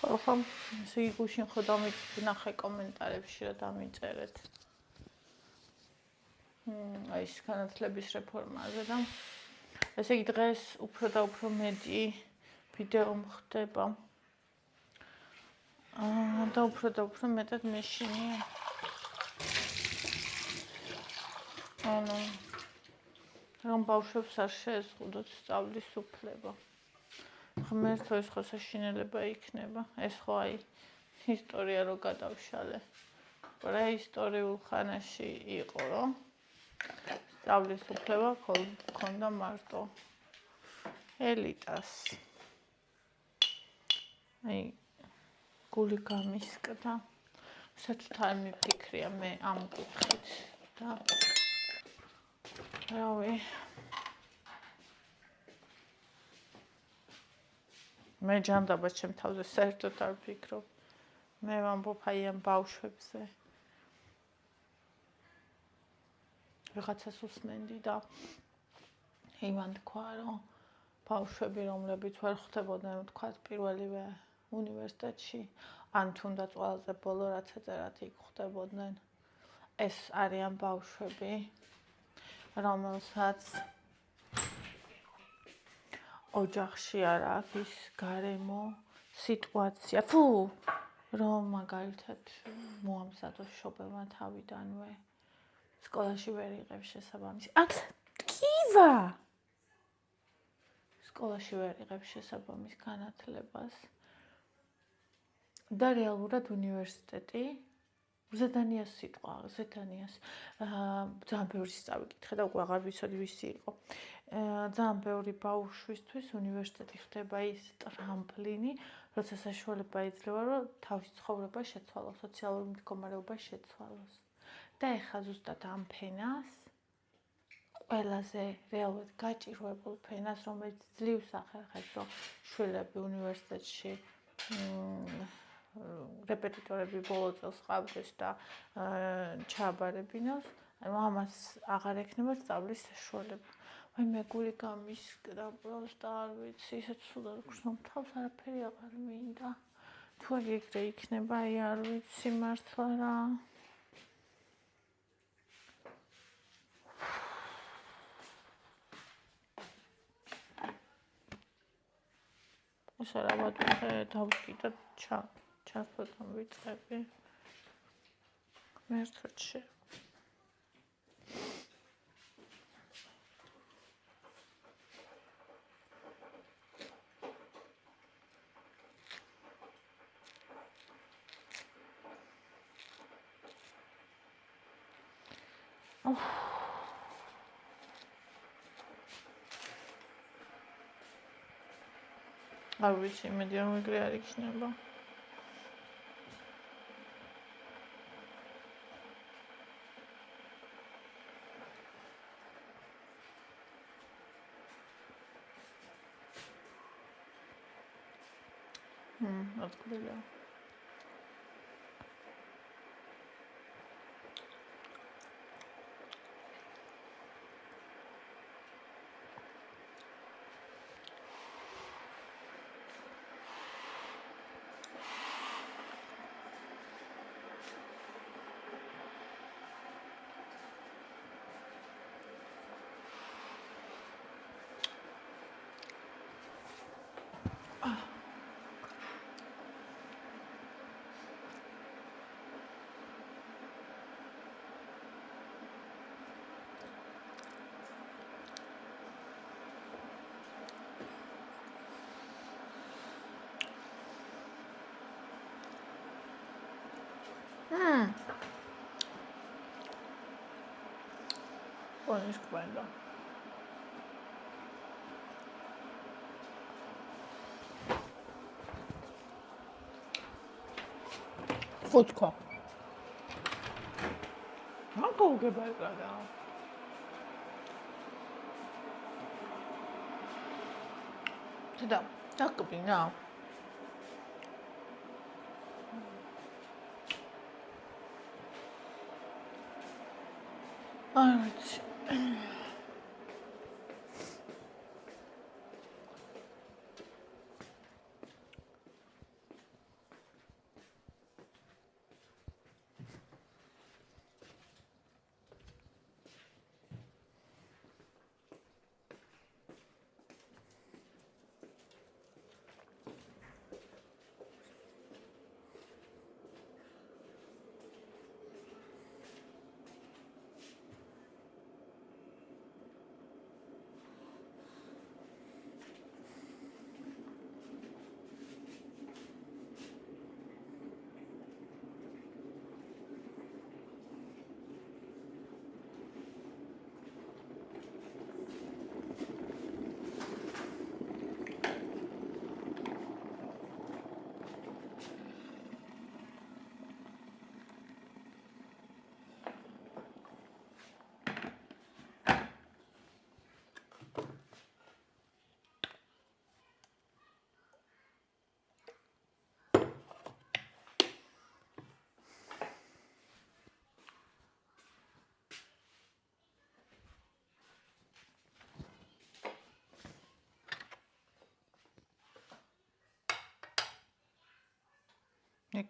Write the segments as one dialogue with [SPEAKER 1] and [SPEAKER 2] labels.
[SPEAKER 1] ხომ ესე იგი გუშინ ხო ნახე კომენტარებში რა დამიწერეთ. აი ეს განათლების რეფორმაზე და ესე იგი დღეს უფრო და უფრო მეტი ვიდეო მხდება. და უფრო მეტად მეშინია. ანუ რომ ბავშვებს არ შეეზღუდოთ სწავლის უფლება. ღმერთო ეს ხო საშინელება იქნება. ეს ხო აი ისტორია რო გადავშალე. პრეისტორიულ ხანაში იყო, რომ სწავლის უფლება ჰქონდა მარტო ელიტას. აი გული გამისკდა. საერთოდ არ მიფიქრია მე ამ კუთხით და რავი მე ჯანდაბა ჩემ თავზე საერთოდ არ ვფიქრობ. მე ვამბობ აი ამ ბავშვებზე. ვიღაცას უსმენდი და იმან თქვა, რომ ბავშვები, რომლებიც ვერ ხვდებოდნენ, თქვა პირველივე უნივერსიტეტში, ან თუნდაც ყველაზე ბოლო რაც ეწერათ იქ ხვდებოდნენ, ეს არიან ბავშვები, რომელსაც ოჯახში არ აქვს გარემო სიტუაცია. რომ მაგალითად მოამზადოს შობელმა თავიდანვე სკოლაში ვერ იღებს შესაბამის. კივა! სკოლაში ვერ იღებს შესაბამის განათლებას. და რეალურად უნივერსიტეტი ზედანიას სიტყვა, ზედანიას. ძალიან ბევრი წავიკითხე და უკვე აღარ ვიცოდი ვისი იყო. ძალიან ბევრი ბავშვისთვის უნივერსიტეტი ხდება ის ტრამპლინი, როცა საშუალება იძლევა, რომ თავის ცხოვრება შეცვალოს, სოციალური მდგომარეობა შეცვალოს. და ეხლა ზუსტად ამ ფენას, ყველაზე რეალურად გაჭირვებულ ფენას, რომელიც ძლივს ახერხებს, რომ შვილები უნივერსიტეტში რეპეტიტორები ბოლო წელს ყავდეს და ჩააბარებინოს, ანუ ამას აღარ ექნება სწავლის საშუალება. აი მე გული გამისკდა, პროსტა არ ვიცი, ისეთ სულად გრძნობ თავს არაფერი აღარ მინდა. თუ ეგრე იქნება, აი არ ვიცი მართლა რა. ეს არაბად ვიხე დავკიდა ჩასვეთამ ვიწყები. მერტოჩე. არ ვიცი, იმედი რომ ეგრე არ იქნება. რა თქმა Ponis kwenda. Vodka. Manko ugebelgada. Teda, takoby no. Alright.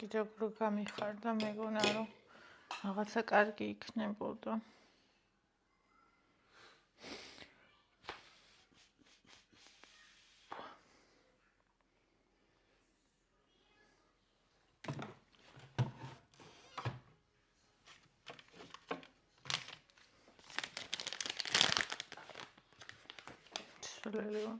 [SPEAKER 1] კიდევ უფრო გამიხარდა, მეგონა რომ რაღაცა კარგი იქნებოდა. Leon.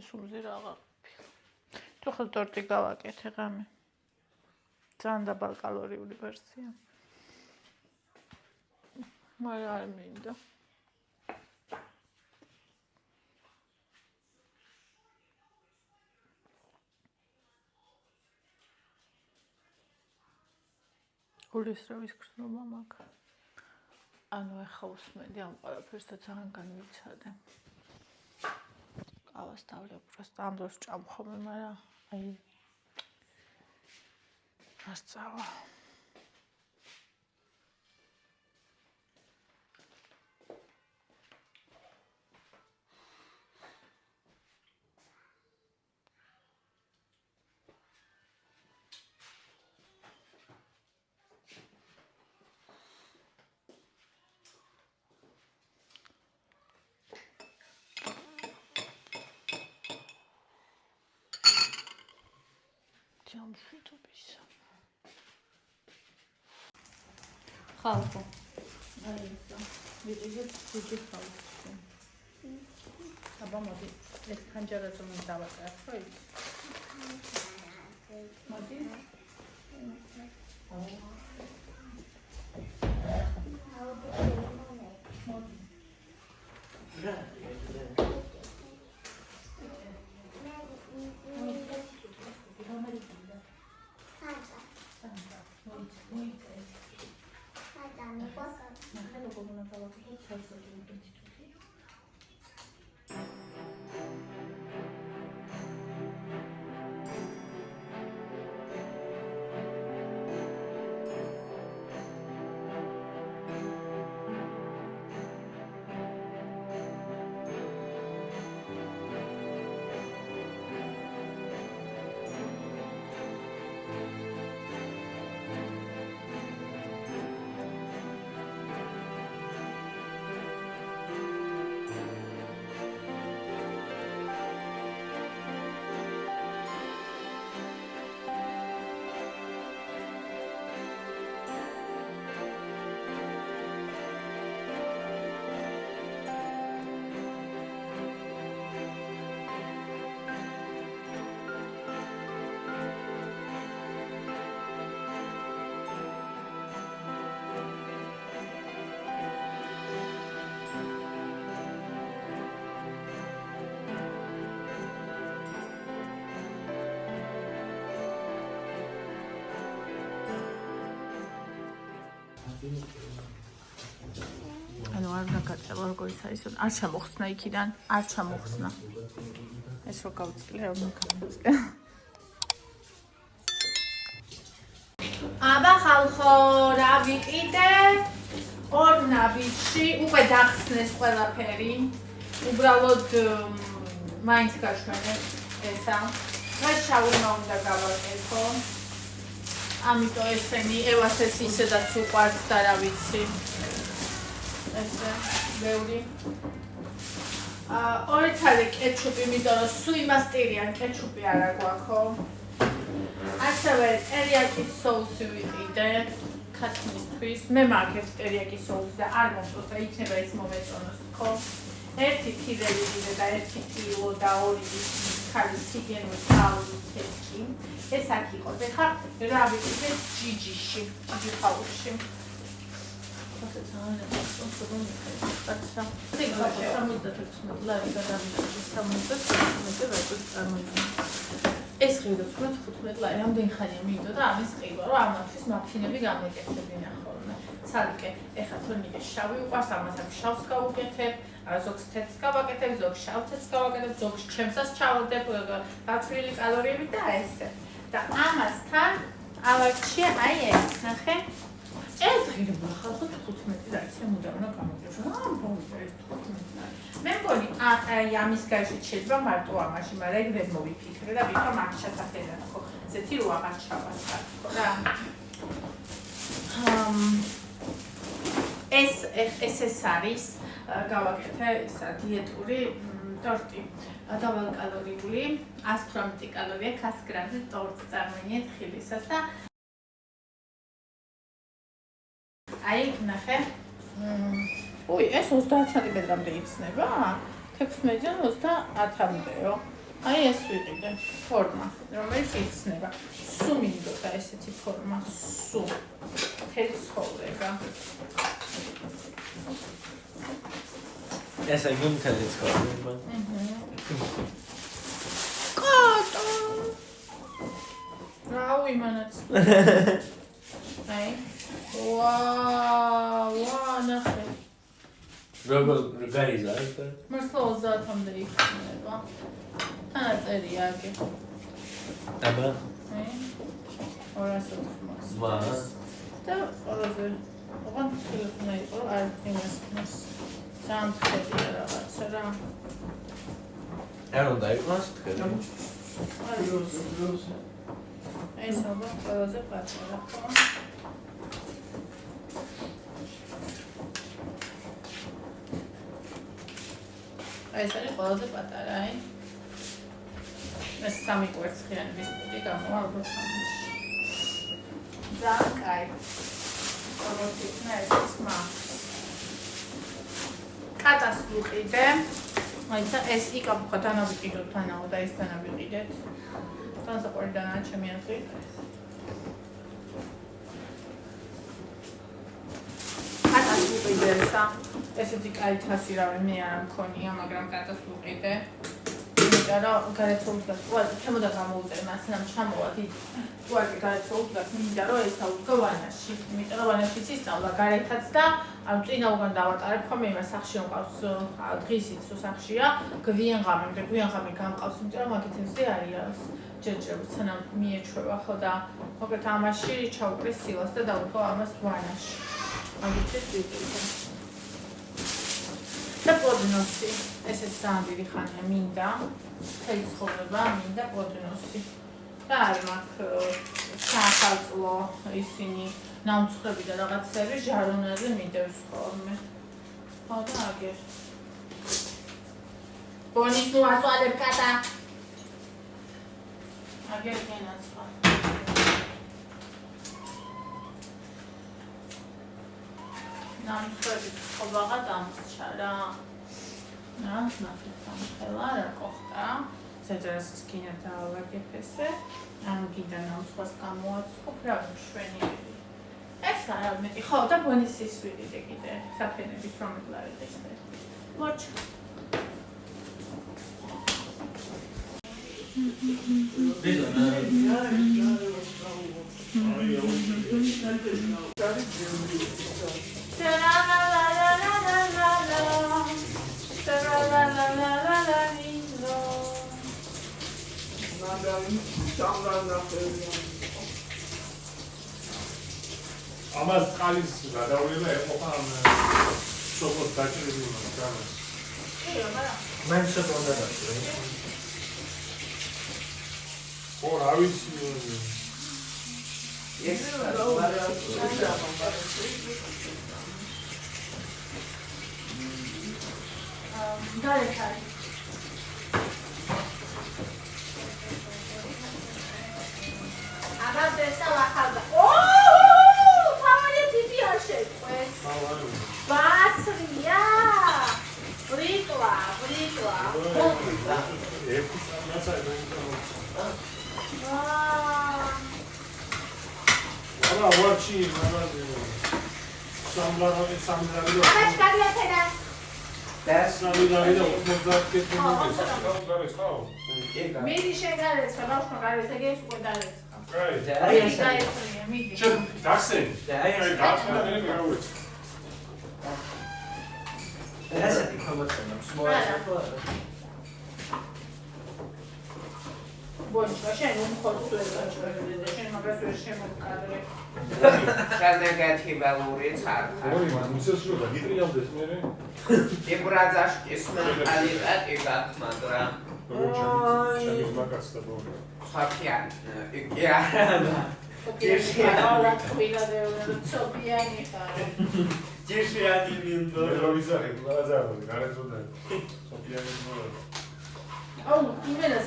[SPEAKER 1] სულზე რაღა. თუ ხელ ტორტი გავაკეთე ღამე. ძალიან დაბალკალორიული ვერსია. მაგრამ არ მინდა. გულის რავის გრძნობა მაქვს. ანუ ახლა უსმენდი ამ ყველაფერს და ძალიან განვიცადე. ყავას დავლიო просто ამ დროს ჭამხომე, მაგრამ აი არ წავა. ხალხო. აი ესა. ვიდეოს ვიჯი ხალხო. აბა მოდი, ეს ხანჯარაზე უნდა დავაკეთო ის. მოდი. ანუ არ გაგაწევა როგორ არის, არ ჩამოხსნა იქიდან, არ ჩამოხსნა. ეს რო გავწლე, რომ გავწლე. აბა ხალხო, რა ვიყიდე? ორ ნაბიჯში უკვე დახსნეს ყველაფერი. უბრალოდ მაინც გაშვენეთ ესა. დღეს შაურმა უნდა გავაკეთო. ამიტომ ესენი ევას ეს ისედაც უყვარს და რა ვიცი. ესე ბევრი. ორი ცალი კეჩუპი, იმიტომ რომ სულ იმასტირიან კეჩუპი არა გვაქვს. ასევე ტერიაკის соуსი ვიყიდე ქათმისთვის. მე მაგერ ტერიაკის соуსი და არ მომწონს და იქნება ის მომეწონოს, ხო? ერთი თირელი ვიდე და ერთი თილო და ორი ხალი სიგენო თავი თეთრი. ეს აქ იყოს. ეხლა რა ვიყიდე ჯიჯიში, ჯიჯი ხაუში. ხალხსაც აღარ სპონსორული ხარცა. ციგა 76 ლარი გადავიდა 76 ვაჭრს წარმოიდგინე. ეს ღირებს მე 15 ლარი რამდენი ხანია მიიდო და ამის ყივა რომ ამათვის მაფინები გამეკეთებინა ხოლმე. ცალკე ეხა თორნიკე შავი უყარს ამას ამ შავს გავუკეთებ, ზოგს თეთრს გავაკეთებ, ზოგს შავ თეთრს გავაკეთებ, ზოგს ჩემსაც ჩავდებ გაცვლილი კალორიები და ესე. და ამასთან ავარჩია აი ეს, ნახე. ეს ღირება ხალხო 15 ლარი შემოდავ რა გამოგიშვ. ბოლო ეს 15 ლარი. მე მგონი აი ამის გარშეთ შეიძლება მარტო ამაში, მაგრამ ეგ ვერ მოვიფიქრე და ვიქო მაგ ჩასახედად ხო. ზეთი რო აღარ ჩავასხარ ხო რა. ეს არის გავაკეთე ისა დიეტური ტორტი. დავალკალორიული 118 კალორია 100 გრამზე ტორტს წარმოიდგინეთ ხილისას და აი ნახე. ой, ეს 30 სანტიმეტრამდე იცნება? 16-დან 30-მდეო. აი ეს ვიყიდე ფორმა, რომელიც იცნება. სულ მინდოდა ესეთი ფორმა, სულ. თელი ცხოვრება.
[SPEAKER 2] ეს აი გუნთელი ცხოვრება.
[SPEAKER 1] კატო. რაუ იმანაც. აი. ვაა, ნახე.
[SPEAKER 2] როგორ გაიზარდა?
[SPEAKER 1] მართლა 30-მდე იქნება. თანაწერია აქ.
[SPEAKER 2] აბა.
[SPEAKER 1] აი. 280.
[SPEAKER 2] ვა.
[SPEAKER 1] და ყველაზე ოღონდ შეიძლება იყოს არ იმას სამხედრო რაღაცა რა.
[SPEAKER 2] არ უნდა იყოს თქვენ.
[SPEAKER 1] ეს ალბათ ყველაზე პატარა ხო? ეს არის ყველაზე პატარა, აი. ეს 3 კვერცხიანი ბისკუტი გამოვა ალბათ ამაში. ძალიან კაი. როგორც იქნა ეს მაქვს. კატას ვიყიდე. მაიცა ეს იკაპხა თანავიყიდოთ თანაო და ეს თანავიყიდეთ. განსაკუთრებულად ჩემი აზრით. კატას ვიყიდე ესა. ესეთი კაი თასი რავი მე არ მქონია, მაგრამ კატას ვიყიდე. იმიტომ რომ გარეთხოვდა, ჩემოდა გამოვუწერ მასნამ ჩამოვა დიდ უარკი გარეთხოვდა, მინდა რომ ესაუდგა ვანაში. იმიტომ რომ ვანაშიც ისწავლა გარეთაც და ამ წინა უგან დავატარებ ხოლმე იმას სახში მყავს დღისიც სახშია, გვიანღამემდე გვიანღამი გამყავს, იმიტომ რომ მაგით ემზი არის ჯერჯერობით სანამ მიეჩვევა ხო და მოკლედ ამაში ჩაუკრე სილას და დავუდგა ამას ვანაში. მაგით ვიყიდე. და პოდნოსი, ესეც ძალიან დიდი ხანია მინდა, მთელი ცხოვრება მინდა პოდნოსი. და არ მაქვს საახალწლო ისინი ნამცხრები და რაღაცები ჟარონაზე მიდევს ხოლმე. ხო და აგერ. ბონის ნუ აწვალებ კატა. აგერ გენაცხა. ნამცხრები ხობაღა დამსჩა რა. ნახეთ ამ ხელა რა ყოხტა. ზედაც კიდე დავაგებ ესე. ამ გიდან ნამცხვას გამოაცხობ რა მშვენიერი. ეს არა მეტი. ხო და ბონისის ვიყიდე კიდე. საფენების რომელი არის ეს. მოჩ.
[SPEAKER 3] ამას ყალის გადავლება ეყოფა ამ სოკოს დაჭერილი მაგას.
[SPEAKER 2] მან შეგონდა დაჭერე.
[SPEAKER 3] ხო, რა ვიცი.
[SPEAKER 2] ეს
[SPEAKER 1] გარეთარი. აბა დესა ვახალდა. თავარი ტიპი არ შეყვეს. ბასრია. ბრიტვა.
[SPEAKER 3] ერთი სამასა დაიწყო. არა, ვაჩი, მაგაზე.
[SPEAKER 1] მიდი შეგარეცხა, ბავშვმა გარეცხა, ეგ უკვე დარეცხა. მიდი.
[SPEAKER 2] ესეთი ხომოწმობს
[SPEAKER 1] ბოჭა, შენ უმხოლოდ ვეძახე, შენ მაგას ვერ შემოვკადრე.
[SPEAKER 4] შანაგათი ბალური წარხა. ებრაზაშკის მენტალიტეტი გახმადრა. ხაფიან, იგი არა.
[SPEAKER 1] არა, თქვილა დეუნა, ცობიანი ხარ.
[SPEAKER 4] ჯიშიანი მინდო.
[SPEAKER 1] აუ, იმენა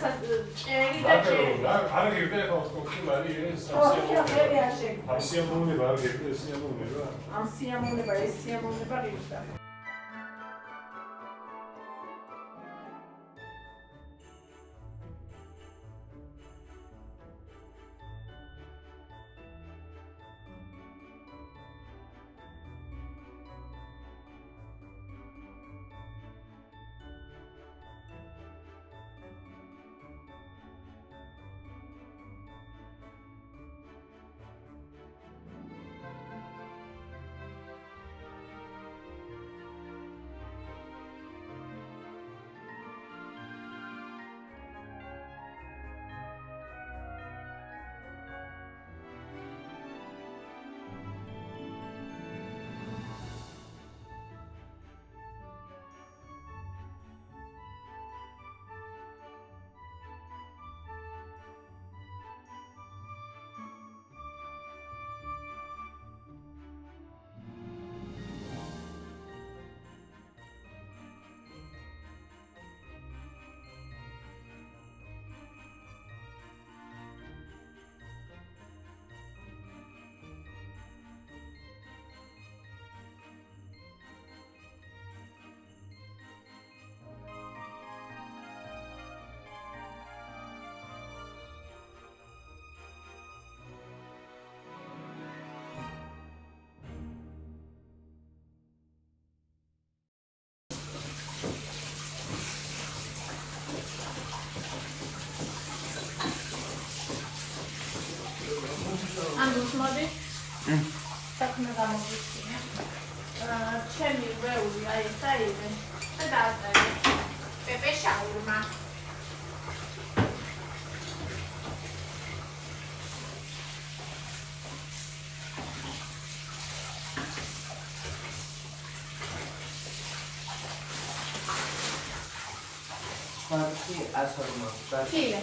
[SPEAKER 1] ჭერი და ჭერი.
[SPEAKER 3] არ გირდე ხო კოკიმარი ეს ამ
[SPEAKER 1] სიამოვნება ეს სიამოვნება გიხდა. მოდი. საქმე გამოვიჩინე. ჩემი ვეული აი ეს აიღე. და დაწერე. პეპე შაურმა.
[SPEAKER 4] ხარკი ასორმა.
[SPEAKER 1] კილე.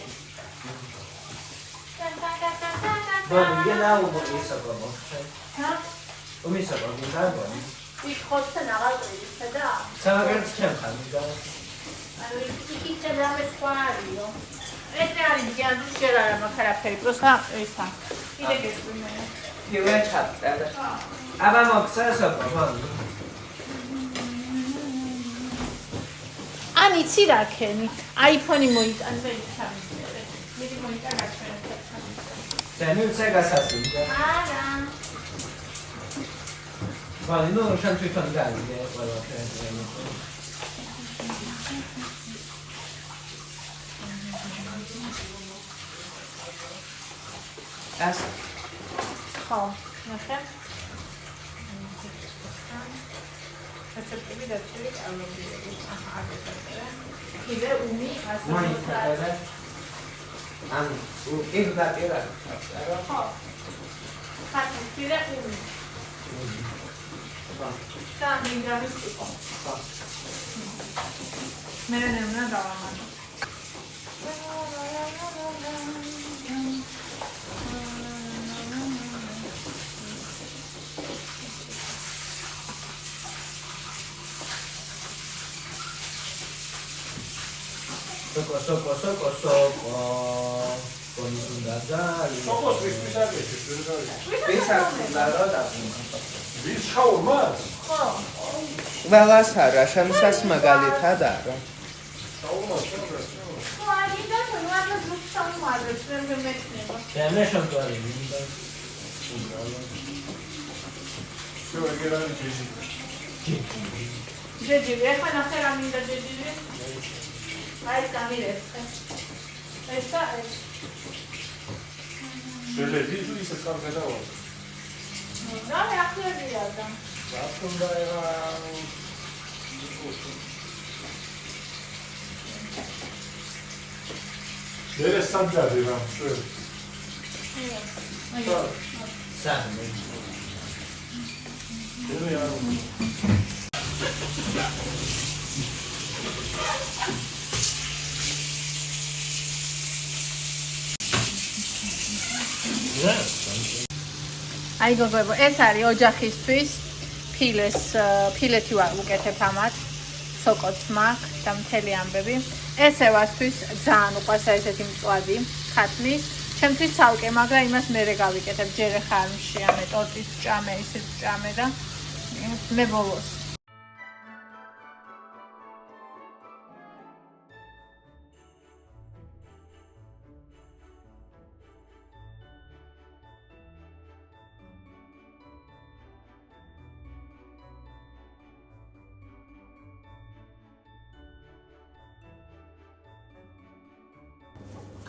[SPEAKER 4] Bani, genau umisa baba.
[SPEAKER 1] Ha?
[SPEAKER 4] Umisa baba, garbani.
[SPEAKER 1] იქხოცენ აღარ და
[SPEAKER 4] Sagert chem khani da.
[SPEAKER 1] აი იქით რამე სხვა არისო. ეს არის ჯანდუს შეიძლება მაგარაფერი, პროსტა ისა. კიდე გესვიმე.
[SPEAKER 4] Pive chapta da. Aba moksasa baba.
[SPEAKER 1] ან იცი რა ქენი? iPhone-ი მოიტან და იცამისერე. მიდი მოიტან გაჩვენე.
[SPEAKER 4] Teni segasasinda.
[SPEAKER 1] არა.
[SPEAKER 4] Bani, no sham twiton dali, wala teni. As
[SPEAKER 1] ხო, ნახე. ესე კიდე დაჭერი ამობილები. აჰა, აგეთერე. კიდე უმი
[SPEAKER 4] mani
[SPEAKER 1] ასე.
[SPEAKER 4] tada. Am ik da era.
[SPEAKER 1] ხო. ხათი კიდე უმი. და მინდამის იყო. მე ნენა დავამატო.
[SPEAKER 4] Soko. Con un dadali.
[SPEAKER 3] სოკოს ვისთვის აგეთ ეს ვერ გავიგე.
[SPEAKER 4] Pisa la roda.
[SPEAKER 3] ვის შაურმას?
[SPEAKER 1] ხო.
[SPEAKER 4] Velas ara shamsas magalitada ara.
[SPEAKER 3] შაურმას.
[SPEAKER 1] ხო, აი და თუნდაც ზუსტად მოაძლევს ვერ მეკნება.
[SPEAKER 4] Teme shantwari.
[SPEAKER 3] Всё, ეგერანი ჯეჯიბი.
[SPEAKER 1] ჯეჯიბი, ეხლა ნახე რა მინდა ჯეჯიბი. აი ეს გამირეცხე. ეს და ეს.
[SPEAKER 3] შელედი თუ ისე კარგადავა.
[SPEAKER 1] და მე ახლია და.
[SPEAKER 3] რატომ დაერა? დერე სამჯადი რა, შე.
[SPEAKER 1] აი.
[SPEAKER 2] სამი.
[SPEAKER 3] დერე არ
[SPEAKER 1] აი გოგოებო, ეს არის ოჯახისთვის ფილეთი ვარ უკეთებ ამათ, სოკოც მაქვს და მთელი ამბები. ესე ვასთვის ძალიან უყვარს ესეთი მწვადი ხათმის. ჩემთვის ცალკე, მაგრამ იმას მერე გავიკეთებ, ჯერ ხა არ მშიამე ტორტის ჭამე, ისეთ ჭამე და მე ბოლოს.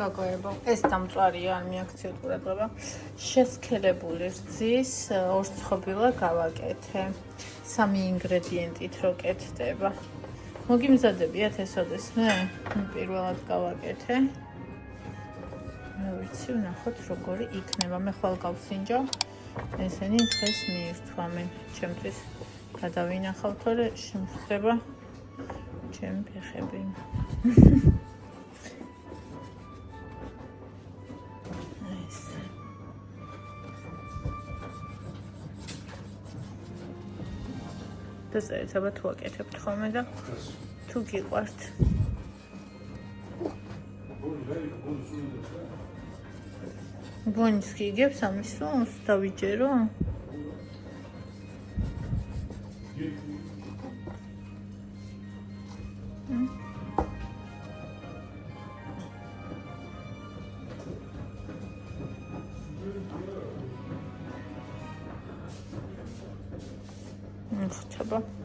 [SPEAKER 1] გოგოებო, ეს დამწვარია არ მიაქციოთ ყურადღება. შესქელებული რძის ორ ცხობილა გავაკეთე. 3 ინგრედიენტით რო კეთდება. მოგიმზადებიათ ეს ოდესმე? პირველად გავაკეთე. მე ვიცი, ვნახოთ როგორი იქნება. მე ხვალ გავსინჯავ. ესენი დღეს მიირთვამენ. ჩემთვის გადავინახავ, თორე შემხდება ჩემი ფეხები. და წერეთება თუ აკეთებთ ხოლმე და თუ გიყვართ. ბონის გიგებს ამის სუნს დავიჯერო? ხდება.